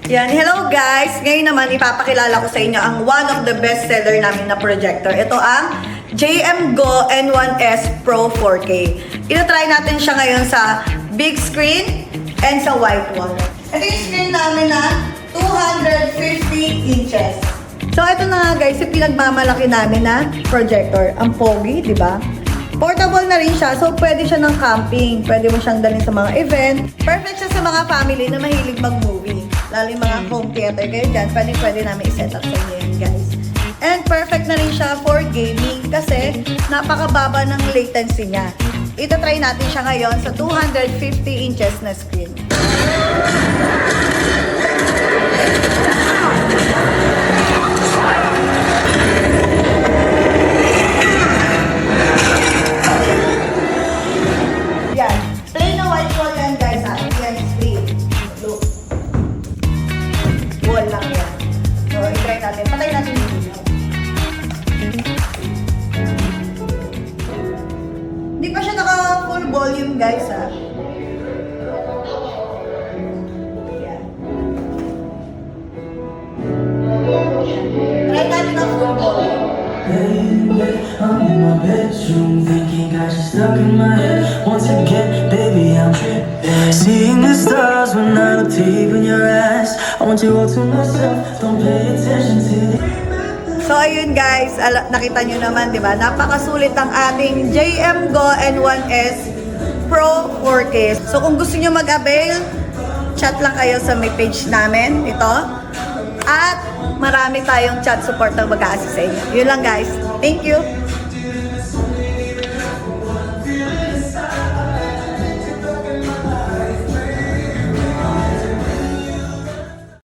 Yan, hello guys! Ngayon naman ipapakilala ko sa inyo ang one of the best seller namin na projector. Ito ang JM Go N1S Pro 4K. Ina-try natin siya ngayon sa big screen and sa white wall. Ito yung screen namin na 250 inches. So ito na nga guys, yung pinagmamalaki namin na projector. Ang pogi, di ba? Portable na rin siya, so pwede siya ng camping. Pwede mo siyang dalhin sa mga event. Perfect siya sa mga family na mahilig mag-movie. Lalo yung mga home theater kayo dyan, pwede namin i-set up sa inyo yan, guys. And perfect na rin siya for gaming kasi napakababa ng latency niya. Ito-try natin siya ngayon sa 250 inches na screen. Yan. Plain na white wall yan, guys. Yan, screen. Look. Wall lang yan. So, i-try natin. Patay natin yung video. Hindi pa siya naka-full volume, guys, ha? Yan. Try natin ang full volume. Baby, I'm in my bedroom thinking got you stuck in my head. Once again, baby, I'm tripping. Seeing the stars when I look deep in your eyes. I want you all to myself, don't pay attention to the... So ayun guys, nakita nyo naman, di ba? Napakasulit ang ating JM Go N1S Pro 4K. So kung gusto nyo mag-avail, chat lang kayo sa may page namin, ito. At marami tayong chat support na mag-a-assist sa inyo. Yun lang guys. Thank you!